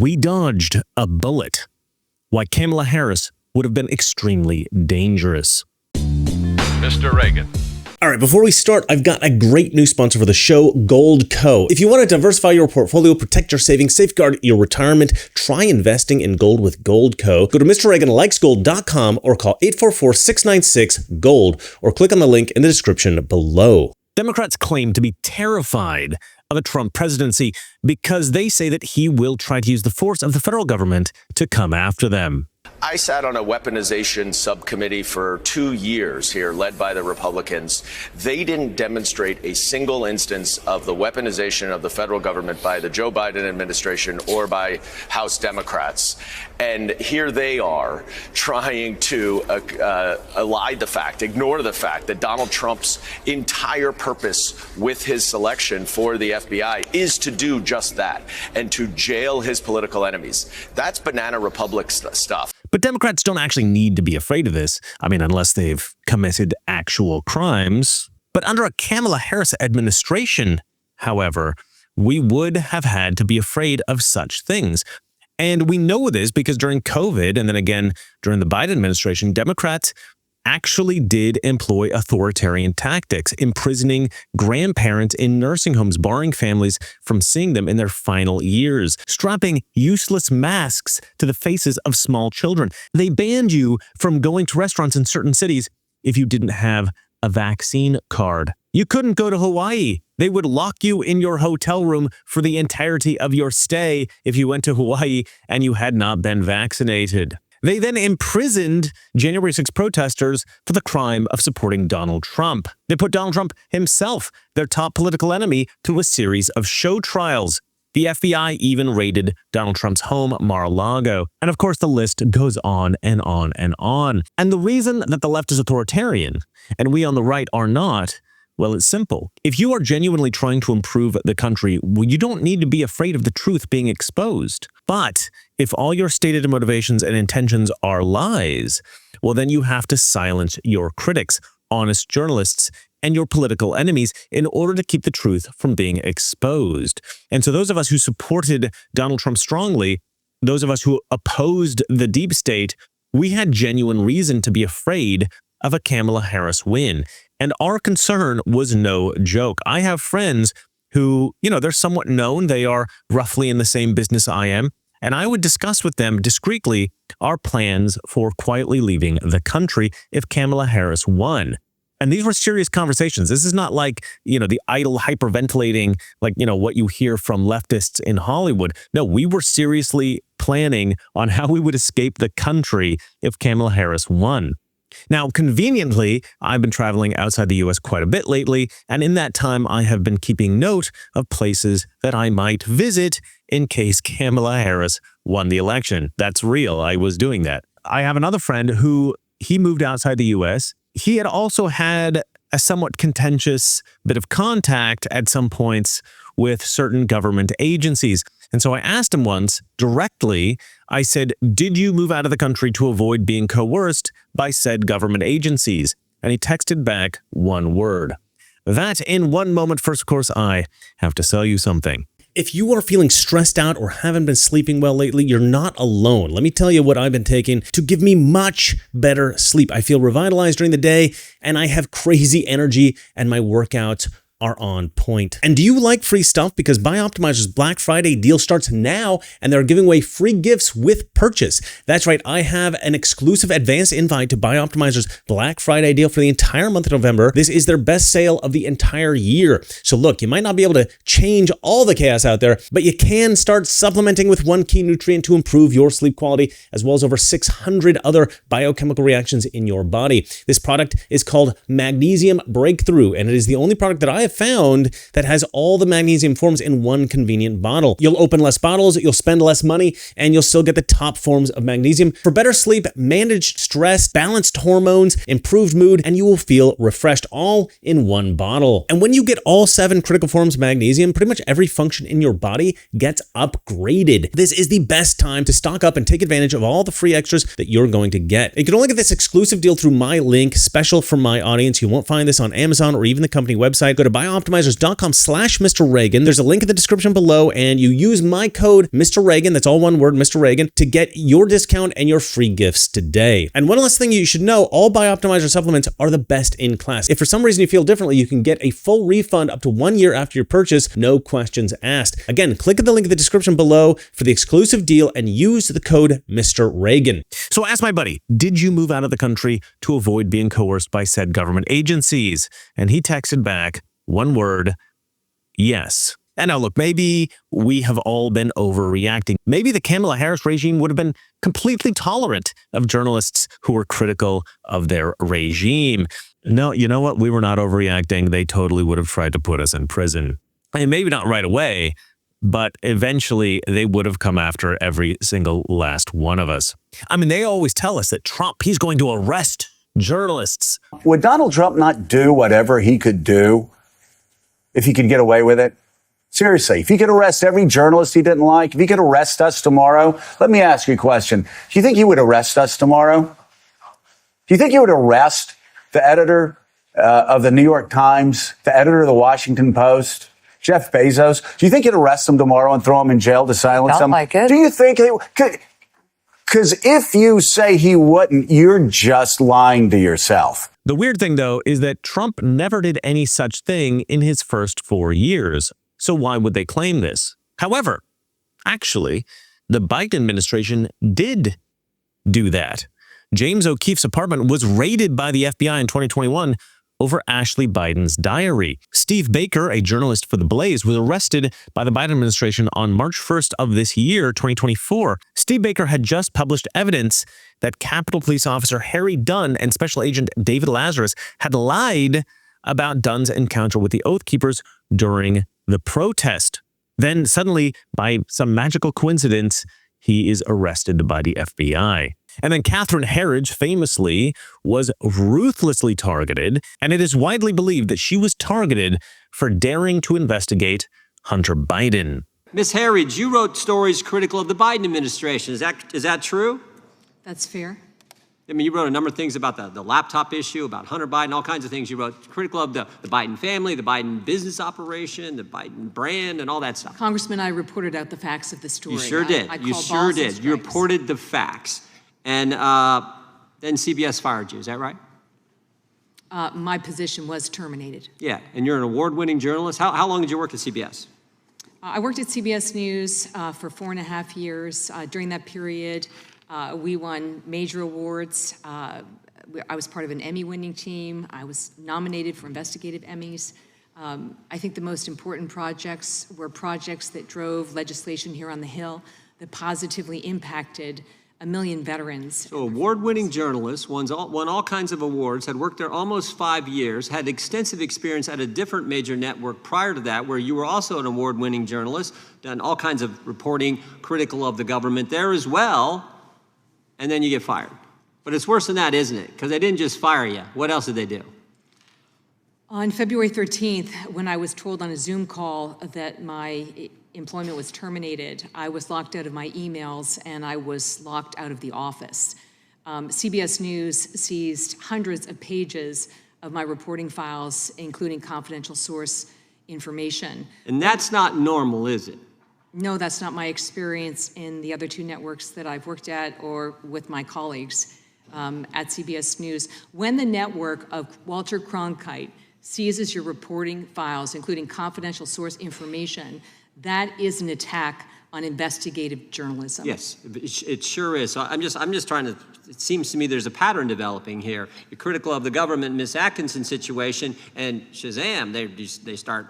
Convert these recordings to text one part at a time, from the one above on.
We dodged a bullet. Why Kamala Harris would have been extremely dangerous. Mr. Reagan. All right, before we start, I've got a great new sponsor for the show, Gold Co. If you want to diversify your portfolio, protect your savings, safeguard your retirement, try investing in gold with Gold Co. Go to MrReaganLikesGold.com or call 844-696-GOLD or click on the link in the description below. Democrats claim to be terrified of a Trump presidency because they say that he will try to use the force of the federal government to come after them. I sat on a weaponization subcommittee for 2 years here, led by the Republicans. They didn't demonstrate a single instance of the weaponization of the federal government by the Joe Biden administration or by House Democrats. And here they are trying to ignore the fact that Donald Trump's entire purpose with his selection for the FBI is to do just that and to jail his political enemies. That's banana republic stuff. But Democrats don't actually need to be afraid of this. I mean, unless they've committed actual crimes. But under a Kamala Harris administration, however, we would have had to be afraid of such things. And we know this because during COVID and then again during the Biden administration, Democrats actually did employ authoritarian tactics, imprisoning grandparents in nursing homes, barring families from seeing them in their final years, strapping useless masks to the faces of small children. They banned you from going to restaurants in certain cities if you didn't have a vaccine card. You couldn't go to Hawaii. They would lock you in your hotel room for the entirety of your stay if you went to Hawaii and you had not been vaccinated. They then imprisoned January 6 protesters for the crime of supporting Donald Trump. They put Donald Trump himself, their top political enemy, through a series of show trials. The FBI even raided Donald Trump's home, Mar-a-Lago. And of course, the list goes on and on and on. And the reason that the left is authoritarian and we on the right are not, well, it's simple. If you are genuinely trying to improve the country, well, you don't need to be afraid of the truth being exposed. But if all your stated motivations and intentions are lies, well, then you have to silence your critics, honest journalists, and your political enemies in order to keep the truth from being exposed. And so those of us who supported Donald Trump strongly, those of us who opposed the deep state, we had genuine reason to be afraid of a Kamala Harris win. And our concern was no joke. I have friends who, they're somewhat known. They are roughly in the same business I am. And I would discuss with them discreetly our plans for quietly leaving the country if Kamala Harris won. And these were serious conversations. This is not like, the idle hyperventilating, like, what you hear from leftists in Hollywood. No, we were seriously planning on how we would escape the country if Kamala Harris won. Now, conveniently, I've been traveling outside the U.S. quite a bit lately, and in that time, I have been keeping note of places that I might visit in case Kamala Harris won the election. That's real. I was doing that. I have another friend who he moved outside the U.S. He had also had a somewhat contentious bit of contact at some points with certain government agencies. And so I asked him once directly, I said, did you move out of the country to avoid being coerced by said government agencies? And he texted back one word. That in one moment. First, of course, I have to sell you something. If you are feeling stressed out or haven't been sleeping well lately, you're not alone. Let me tell you what I've been taking to give me much better sleep. I feel revitalized during the day and I have crazy energy and my workouts are on point. And do you like free stuff? Because BiOptimizer's Black Friday deal starts now and they're giving away free gifts with purchase. That's right, I have an exclusive advanced invite to BiOptimizer's Black Friday deal for the entire month of November. This is their best sale of the entire year. So look, you might not be able to change all the chaos out there, but you can start supplementing with one key nutrient to improve your sleep quality, as well as over 600 other biochemical reactions in your body. This product is called Magnesium Breakthrough, and it is the only product that I have found that has all the magnesium forms in one convenient bottle. You'll open less bottles, you'll spend less money, and you'll still get the top forms of magnesium for better sleep, managed stress, balanced hormones, improved mood, and you will feel refreshed all in one bottle. And when you get all 7 critical forms of magnesium, pretty much every function in your body gets upgraded. This is the best time to stock up and take advantage of all the free extras that you're going to get. You can only get this exclusive deal through my link, special for my audience. You won't find this on Amazon or even the company website. Go to buyoptimizers.com/Mr. Reagan. There's a link in the description below, and you use my code Mr. Reagan, that's all one word, Mr. Reagan, to get your discount and your free gifts today. And one last thing you should know, all Buyoptimizer supplements are the best in class. If for some reason you feel differently, you can get a full refund up to 1 year after your purchase, no questions asked. Again, click at the link in the description below for the exclusive deal and use the code Mr. Reagan. So ask my buddy, did you move out of the country to avoid being coerced by said government agencies? And he texted back, one word, yes. And now look, maybe we have all been overreacting. Maybe the Kamala Harris regime would have been completely tolerant of journalists who were critical of their regime. No, you know what? We were not overreacting. They totally would have tried to put us in prison. And maybe not right away, but eventually they would have come after every single last one of us. I mean, they always tell us that Trump, he's going to arrest journalists. Would Donald Trump not do whatever he could do if he could get away with it? Seriously, if he could arrest every journalist he didn't like, if he could arrest us tomorrow, let me ask you a question. Do you think he would arrest us tomorrow? Do you think he would arrest the editor of the New York Times, the editor of the Washington Post, Jeff Bezos? Do you think he'd arrest them tomorrow and throw them in jail to silence them? Like it. Do you think he could? Because if you say he wouldn't, you're just lying to yourself. The weird thing, though, is that Trump never did any such thing in his first 4 years. So why would they claim this? However, actually, the Biden administration did do that. James O'Keefe's apartment was raided by the FBI in 2021 over Ashley Biden's diary. Steve Baker, a journalist for The Blaze, was arrested by the Biden administration on March 1st of this year, 2024. Steve Baker had just published evidence that Capitol Police Officer Harry Dunn and Special Agent David Lazarus had lied about Dunn's encounter with the Oath Keepers during the protest. Then suddenly, by some magical coincidence, he is arrested by the FBI. And then Catherine Herridge famously was ruthlessly targeted, and it is widely believed that she was targeted for daring to investigate Hunter Biden. Ms. Herridge, you wrote stories critical of the Biden administration. Is that true? That's fair. I mean, you wrote a number of things about the laptop issue, about Hunter Biden, all kinds of things. You wrote critical of the Biden family, the Biden business operation, the Biden brand, and all that stuff. Congressman, I reported out the facts of the story. You sure did. You sure did. You reported the facts. And then CBS fired you. Is that right? My position was terminated. Yeah. And you're an award-winning journalist. How long did you work at CBS? I worked at CBS News for 4.5 years. During that period, we won major awards. I was part of an Emmy-winning team. I was nominated for investigative Emmys. I think the most important projects were projects that drove legislation here on the Hill that positively impacted 1 million veterans. So award-winning journalist, won all kinds of awards, had worked there almost 5 years, had extensive experience at a different major network prior to that, where you were also an award-winning journalist, done all kinds of reporting critical of the government there as well, and then you get fired. But it's worse than that, isn't it? Because they didn't just fire you. What else did they do? On February 13th, when I was told on a Zoom call that my employment was terminated, I was locked out of my emails and I was locked out of the office. CBS News seized hundreds of pages of my reporting files, including confidential source information. And that's not normal, is it? No, that's not my experience in the other 2 networks that I've worked at or with my colleagues at CBS News. When the network of Walter Cronkite seizes your reporting files, including confidential source information, that is an attack on investigative journalism. Yes, it sure is. So I'm just trying to, it seems to me there's a pattern developing here. You're critical of the government, Miss Atkinson situation, and shazam, they start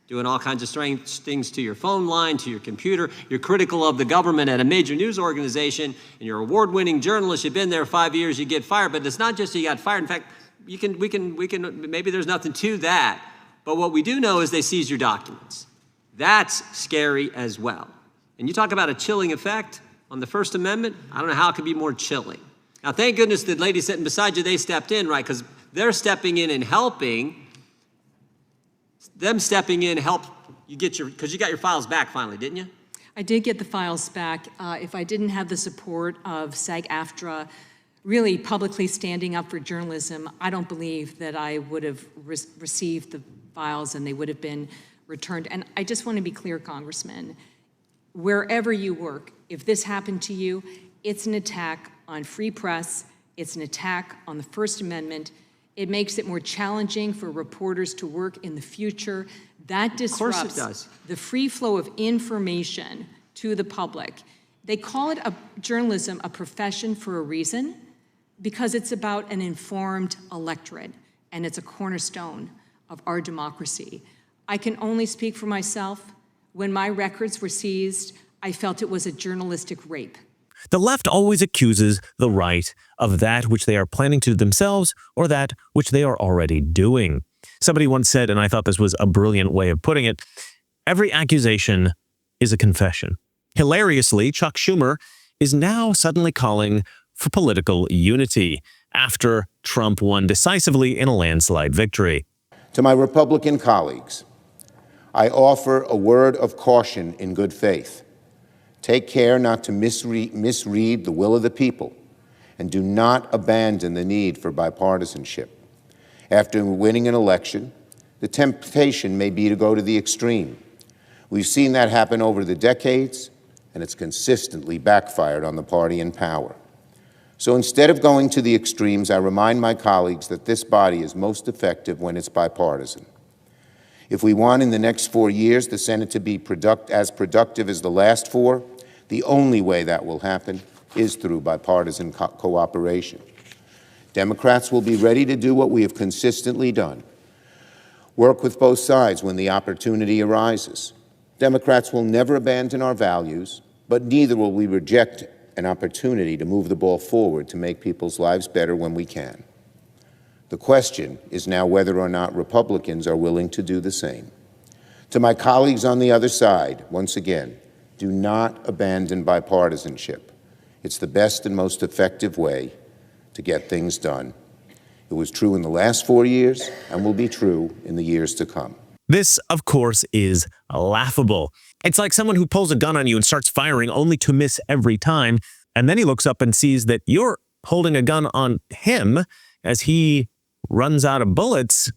doing all kinds of strange things to your phone line, to your computer. You're critical of the government at a major news organization, and you're an award-winning journalist. You've been there 5 years, you get fired. But it's not just that you got fired. In fact, we can, maybe there's nothing to that. But what we do know is they seized your documents. That's scary as well. And you talk about a chilling effect on the First Amendment. I don't know how it could be more chilling. Now, thank goodness the lady sitting beside you, they stepped in, right? Because they're stepping in and helping. Them stepping in helped you get because you got your files back finally, didn't you? I did get the files back. If I didn't have the support of SAG-AFTRA really publicly standing up for journalism, I don't believe that I would have received files and they would have been returned. And I just want to be clear, Congressman, wherever you work, if this happened to you, it's an attack on free press, it's an attack on the First Amendment. It makes it more challenging for reporters to work in the future. That disrupts the free flow of information to the public. They call it journalism a profession for a reason, because it's about an informed electorate, and it's a cornerstone of our democracy. I can only speak for myself. When my records were seized, I felt it was a journalistic rape. The left always accuses the right of that which they are planning to do themselves or that which they are already doing. Somebody once said, and I thought this was a brilliant way of putting it, every accusation is a confession. Hilariously, Chuck Schumer is now suddenly calling for political unity after Trump won decisively in a landslide victory. To my Republican colleagues, I offer a word of caution in good faith. Take care not to misread the will of the people, and do not abandon the need for bipartisanship. After winning an election, the temptation may be to go to the extreme. We've seen that happen over the decades, and it's consistently backfired on the party in power. So instead of going to the extremes, I remind my colleagues that this body is most effective when it's bipartisan. If we want in the next 4 years the Senate to be as productive as the last 4, the only way that will happen is through bipartisan cooperation. Democrats will be ready to do what we have consistently done: work with both sides when the opportunity arises. Democrats will never abandon our values, but neither will we reject an opportunity to move the ball forward to make people's lives better when we can. The question is now whether or not Republicans are willing to do the same. To my colleagues on the other side, once again, do not abandon bipartisanship. It's the best and most effective way to get things done. It was true in the last 4 years and will be true in the years to come. This, of course, is laughable. It's like someone who pulls a gun on you and starts firing only to miss every time, and then he looks up and sees that you're holding a gun on him as he runs out of bullets.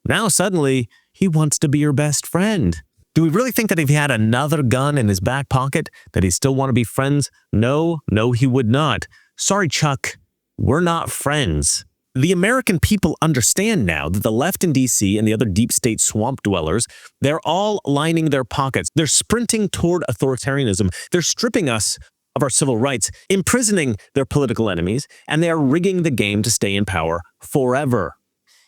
Now suddenly, he wants to be your best friend. Do we really think that if he had another gun in his back pocket, that he'd still want to be friends? No, he would not. Sorry, Chuck, we're not friends. The American people understand now that the left in D.C. and the other deep state swamp dwellers, they're all lining their pockets. They're sprinting toward authoritarianism. They're stripping us of our civil rights, imprisoning their political enemies, and they are rigging the game to stay in power forever.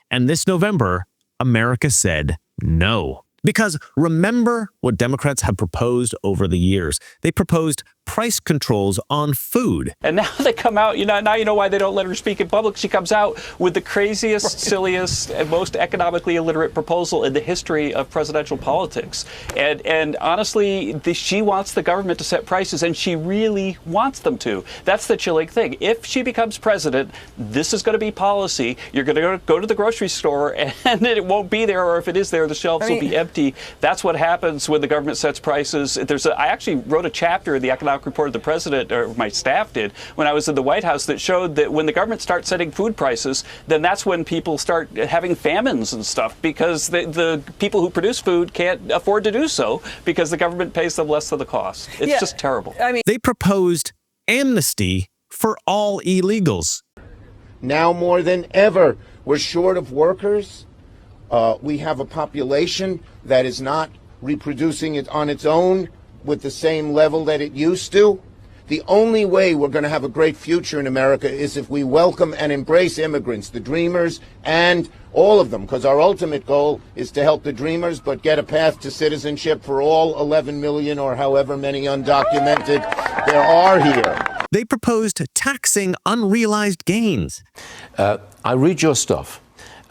And this November, America said no. Because remember what Democrats have proposed over the years. They proposed price controls on food. And now they come out, now you know why they don't let her speak in public. She comes out with the craziest, silliest, and most economically illiterate proposal in the history of presidential politics. And honestly, she wants the government to set prices, and she really wants them to. That's the chilling thing. If she becomes president, this is going to be policy. You're going to go to the grocery store, and it won't be there, or if it is there, the shelves will be empty. That's what happens when the government sets prices. I actually wrote a chapter in the Economic Report of the President, or my staff did, when I was in the White House, that showed that when the government starts setting food prices, then that's when people start having famines and stuff, because the people who produce food can't afford to do so because the government pays them less than the cost. It's just terrible. They proposed amnesty for all illegals. Now more than ever, we're short of workers. We have a population that is not reproducing it on its own with the same level that it used to. The only way we're going to have a great future in America is if we welcome and embrace immigrants, the dreamers, and all of them, because our ultimate goal is to help the dreamers, but get a path to citizenship for all 11 million or however many undocumented there are here. They proposed taxing unrealized gains. I read your stuff,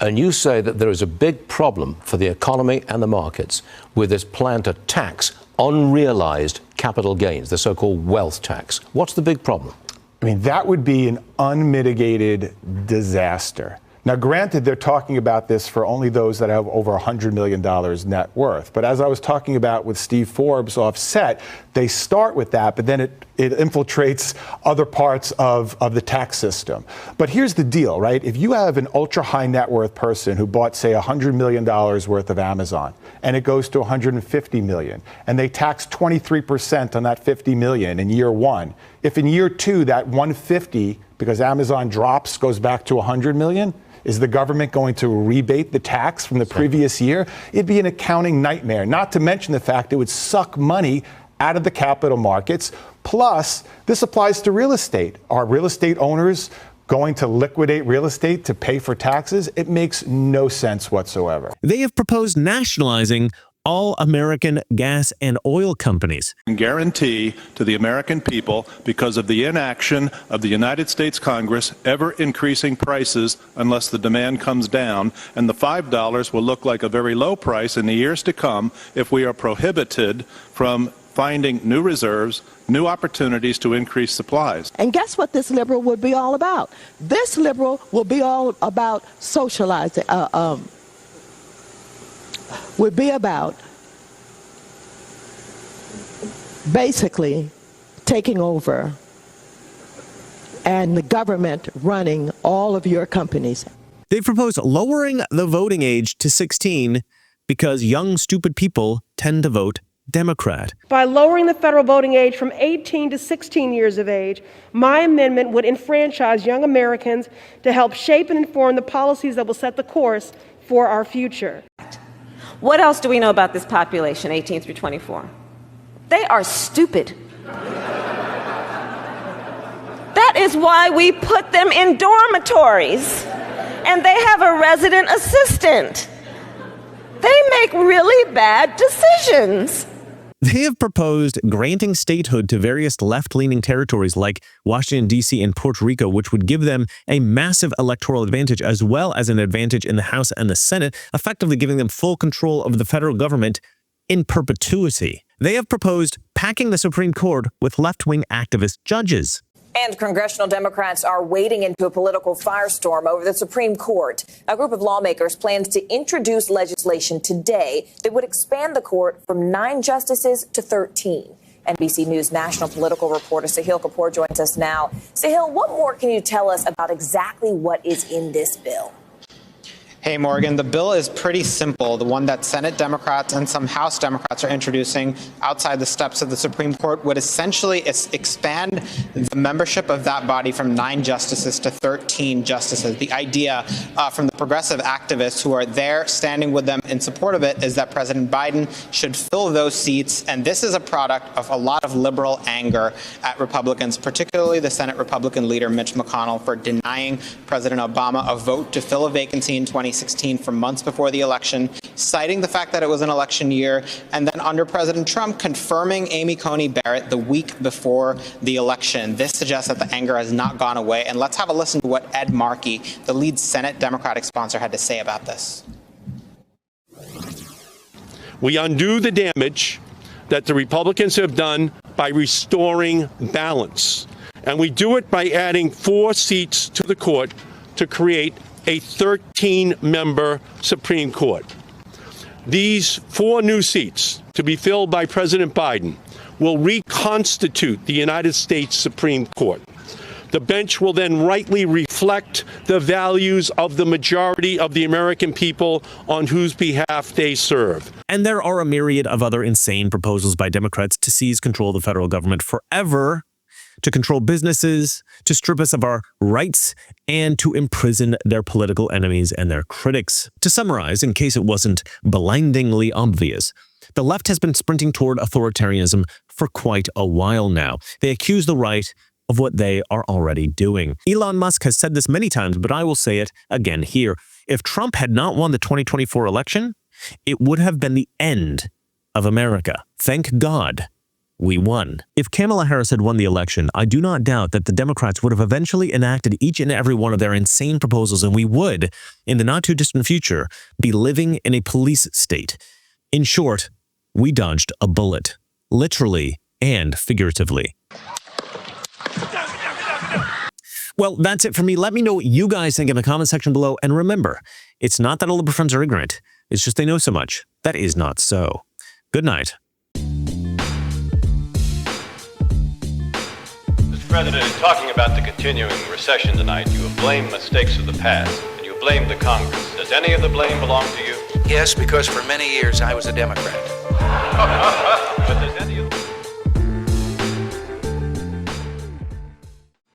and you say that there is a big problem for the economy and the markets with this plan to tax unrealized capital gains, the so-called wealth tax. What's the big problem? I mean, that would be an unmitigated disaster, Now, granted, they're talking about this for only those that have over $100 million net worth. But as I was talking about with Steve Forbes offset, they start with that, but then it infiltrates other parts of the tax system. But here's the deal, right? If you have an ultra high net worth person who bought, say, $100 million worth of Amazon, and it goes to $150 million, and they tax 23% on that $50 million in year one, if in year two that 150, because Amazon drops, goes back to $100 million, is the government going to rebate the tax from the previous year? It'd be an accounting nightmare, not to mention the fact it would suck money out of the capital markets. Plus, this applies to real estate. Are real estate owners going to liquidate real estate to pay for taxes? It makes no sense whatsoever. They have proposed nationalizing all American gas and oil companies. Guarantee to the American people, because of the inaction of the United States Congress, ever increasing prices unless the demand comes down, and the $5 will look like a very low price in the years to come if we are prohibited from finding new reserves, new opportunities to increase supplies. And guess what this liberal would be all about? This liberal will be all about socializing, would be about basically taking over and the government running all of your companies. They've proposed lowering the voting age to 16 because young, stupid people tend to vote Democrat. By lowering the federal voting age from 18 to 16 years of age, my amendment would enfranchise young Americans to help shape and inform the policies that will set the course for our future. What else do we know about this population, 18 through 24? They are stupid. That is why we put them in dormitories, and they have a resident assistant. They make really bad decisions. They have proposed granting statehood to various left-leaning territories like Washington, D.C. and Puerto Rico, which would give them a massive electoral advantage as well as an advantage in the House and the Senate, effectively giving them full control of the federal government in perpetuity. They have proposed packing the Supreme Court with left-wing activist judges. And congressional Democrats are wading into a political firestorm over the Supreme Court. A group of lawmakers plans to introduce legislation today that would expand the court from 9 justices to 13. NBC News national political reporter Sahil Kapoor joins us now. Sahil, what more can you tell us about exactly what is in this bill? Hey, Morgan, the bill is pretty simple. The one that Senate Democrats and some House Democrats are introducing outside the steps of the Supreme Court would essentially expand the membership of that body from 9 justices to 13 justices. The idea from the progressive activists who are there standing with them in support of it is that President Biden should fill those seats. And this is a product of a lot of liberal anger at Republicans, particularly the Senate Republican leader Mitch McConnell for denying President Obama a vote to fill a vacancy in 2016 for months before the election, citing the fact that it was an election year, and then under President Trump confirming Amy Coney Barrett the week before the election. This suggests that the anger has not gone away. And let's have a listen to what Ed Markey, the lead Senate Democratic sponsor, had to say about this. We undo the damage that the Republicans have done by restoring balance. And we do it by adding 4 seats to the court to create a 13-member Supreme Court. These 4 new seats, to be filled by President Biden, will reconstitute the United States Supreme Court. The bench will then rightly reflect the values of the majority of the American people on whose behalf they serve. And there are a myriad of other insane proposals by Democrats to seize control of the federal government forever, to control businesses, to strip us of our rights, and to imprison their political enemies and their critics. To summarize, in case it wasn't blindingly obvious, the left has been sprinting toward authoritarianism for quite a while now. They accuse the right of what they are already doing. Elon Musk has said this many times, but I will say it again here. If Trump had not won the 2024 election, it would have been the end of America. Thank God we won. If Kamala Harris had won the election, I do not doubt that the Democrats would have eventually enacted each and every one of their insane proposals, and we would, in the not-too-distant future, be living in a police state. In short, we dodged a bullet, literally and figuratively. Well, that's it for me. Let me know what you guys think in the comment section below. And remember, it's not that all liberal friends are ignorant. It's just they know so much. That is not so. Good night. Mr. President, in talking about the continuing recession tonight, you have blamed mistakes of the past, and you blamed the Congress. Does any of the blame belong to you? Yes, because for many years I was a Democrat.